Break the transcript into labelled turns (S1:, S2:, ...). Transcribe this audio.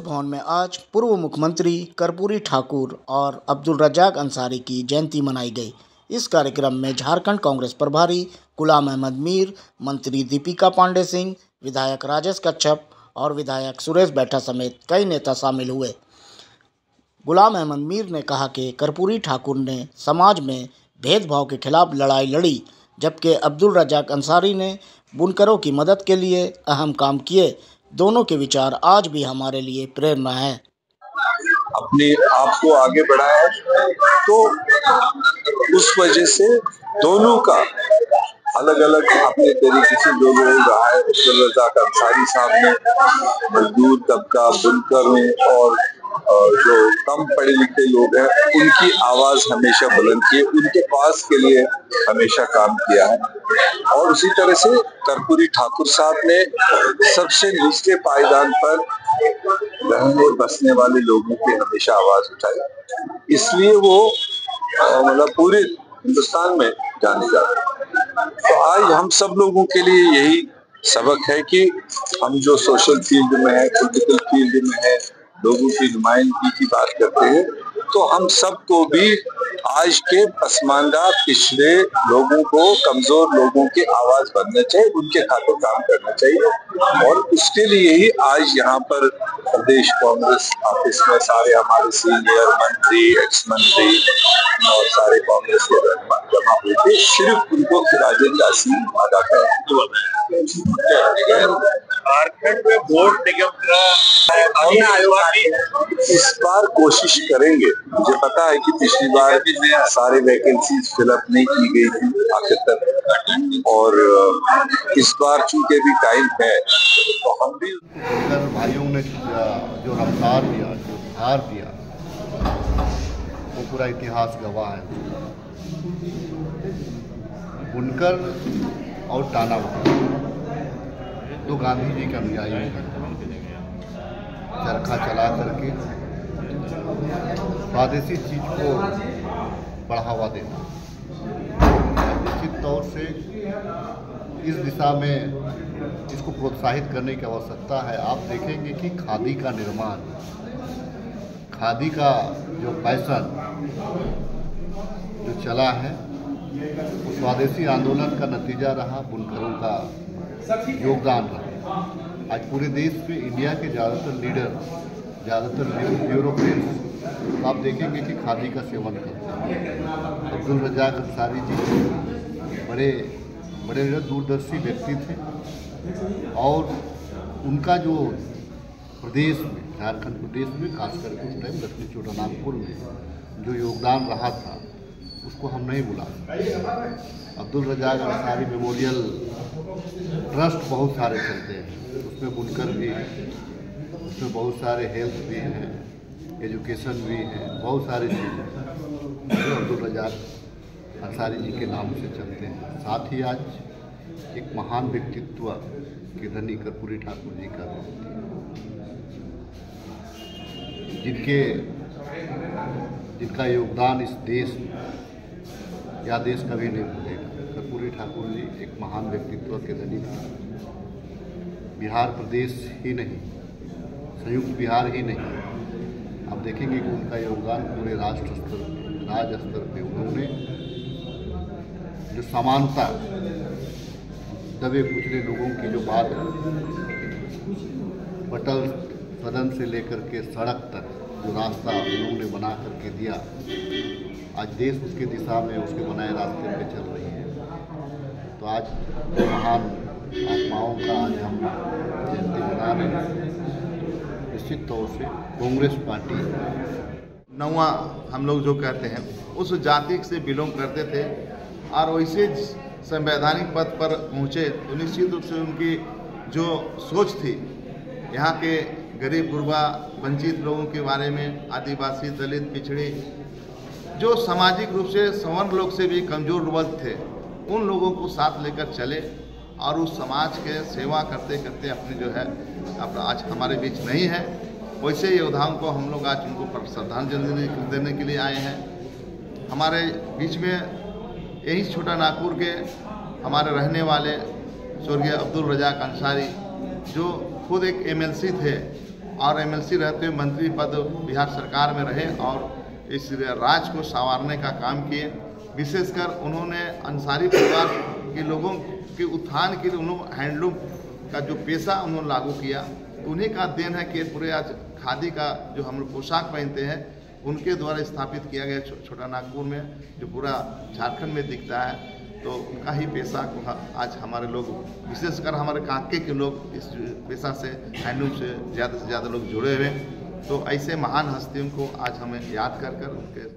S1: भवन में आज पूर्व मुख्यमंत्री कर्पूरी ठाकुर और अब्दुल रज़ाक अंसारी की जयंती मनाई गई। इस कार्यक्रम में झारखंड कांग्रेस प्रभारी गुलाम अहमद मीर, मंत्री दीपिका पांडे सिंह, विधायक राजेश कच्छप और विधायक सुरेश बैठा समेत कई नेता शामिल हुए। गुलाम अहमद मीर ने कहा कि कर्पूरी ठाकुर ने समाज में भेदभाव के खिलाफ लड़ाई लड़ी, जबकि अब्दुल रज़ाक अंसारी ने बुनकरों की मदद के लिए अहम काम किए। दोनों के विचार आज भी हमारे लिए प्रेरणा है।
S2: अपने आप को आगे बढ़ाया तो उस वजह से दोनों का अलग अलग अपने तरीके से जो रोल रहा है। अब्दुल रज़ाक अंसारी साहब ने मजदूर तबका, बुनकर में और जो कम पढ़े लिखे लोग हैं उनकी आवाज हमेशा बुलंद की, उनके पास के लिए हमेशा काम किया है। और उसी तरह से कर्पूरी ठाकुर साहब ने सबसे निचले पायदान पर रहने बसने वाले लोगों की हमेशा आवाज उठाई, इसलिए वो मतलब पूरे हिंदुस्तान में जाने जाते हैं। तो आज हम सब लोगों के लिए यही सबक है कि हम जो सोशल फील्ड में है, पॉलिटिकल फील्ड में है, लोगों की नुमाइंदगी की बात करते हैं, तो हम सबको भी आज के पसमानदा पिछड़े लोगों को, कमजोर लोगों की आवाज बनना चाहिए, उनके खातिर काम करना चाहिए। और उसके लिए ही आज यहाँ पर प्रदेश कांग्रेस ऑफिस में सारे हमारे सीनियर मंत्री, एक्स मंत्री और सारे कांग्रेस के जमा हुए थे, सिर्फ उनको खिराज ताज़ीम अदा करें।
S3: झारखंड में वोट निगम
S2: इस बार कोशिश करेंगे। मुझे पता है कि पिछली बार सारे वैकेंसीज फिलअप नहीं की गई थी आखिर तक, और इस बार चूंकि भी टाइम है तो हम भी
S4: भाइयों ने जो रफ्तार दिया, जो धार दिया, वो पूरा इतिहास गवाह है। बुनकर और टानावाना तो गांधी जी के अनुयायी हैं। चरखा चला करके स्वदेशी चीज को बढ़ावा देना, निश्चित तौर से इस दिशा में इसको प्रोत्साहित करने की आवश्यकता है। आप देखेंगे कि खादी का निर्माण, खादी का जो फैशन जो चला है, वो स्वदेशी आंदोलन का नतीजा रहा, बुनकरों का योगदान रहा। आज पूरे देश में इंडिया के ज़्यादातर लीडर, ज़्यादातर ब्यूरोक्रेट्स आप देखेंगे कि खादी का सेवन करते हैं। अब्दुल रज़ाक अंसारी जी बड़े दूरदर्शी व्यक्ति थे, और उनका जो प्रदेश में, झारखंड प्रदेश में, खास करके उस टाइम दक्षिण छोटानागपुर में जो योगदान रहा था, उसको हम नहीं भुला सकते। अब्दुल रज़ाक अंसारी मेमोरियल ट्रस्ट बहुत सारे चलते हैं, उसमें बुनकर भी है, उसमें बहुत सारे हेल्थ भी हैं, एजुकेशन भी है, बहुत सारी चीज़ें जो अब्दुल रज़ाक अंसारी जी के नाम से चलते हैं। साथ ही आज एक महान व्यक्तित्व के धनी कर्पूरी ठाकुर जी का जिनका योगदान इस देश या देश कभी नहीं भूलेगा। कर्पूरी ठाकुर जी एक महान व्यक्तित्व के धनी थे। बिहार प्रदेश ही नहीं, संयुक्त बिहार ही नहीं, आप देखेंगे कि उनका योगदान पूरे राष्ट्र स्तर पे, राज्य स्तर पे उन्होंने जो समानता, दबे कुचले लोगों की जो बात है, पटल सदन से लेकर के सड़क तक जो रास्ता उन्होंने बना करके दिया, आज देश उसके दिशा में, उसके बनाए रास्ते पे चल रही है। तो आज महान आत्माओं का आज हम जयंती मना रहे हैं। निश्चित तौर से कांग्रेस पार्टी
S5: नौवा हम लोग जो कहते हैं उस जाति से बिलोंग करते थे, और वैसे संवैधानिक पद पर पहुँचे तो निश्चित रूप से उनकी जो सोच थी, यहाँ के गरीब गुरबा वंचित लोगों के बारे में, आदिवासी, दलित, पिछड़े, जो सामाजिक रूप से सवर्ण लोग से भी कमजोर वर्ग थे, उन लोगों को साथ लेकर चले, और उस समाज के सेवा करते करते अपने जो है अब आज हमारे बीच नहीं है। वैसे योद्धाओं को हम लोग आज उनको श्रद्धांजलि देने के लिए आए हैं। हमारे बीच में यही छोटानागपुर के हमारे रहने वाले स्वर्गीय अब्दुल रज़ाक अंसारी, जो खुद एक MLC थे और एमएलसी रहते हुए मंत्री पद बिहार सरकार में रहे और इस राज्य को संवारने का काम किए। विशेषकर उन्होंने अंसारी परिवार के लोगों के उत्थान के लिए उन्होंने हैंडलूम का जो पेशा उन्होंने लागू किया। उन्हीं का देन है कि पूरे आज खादी का जो हम लोग पोशाक पहनते हैं उनके द्वारा स्थापित किया गया छोटा नागपुर में, जो पूरा झारखंड में दिखता है। तो उनका ही पेशा को आज हमारे लोग, विशेषकर हमारे कांके के लोग इस पेशा से, हैंडलूम से ज़्यादा लोग जुड़े हुए। तो ऐसे महान हस्तियों को आज हमें याद कर उनके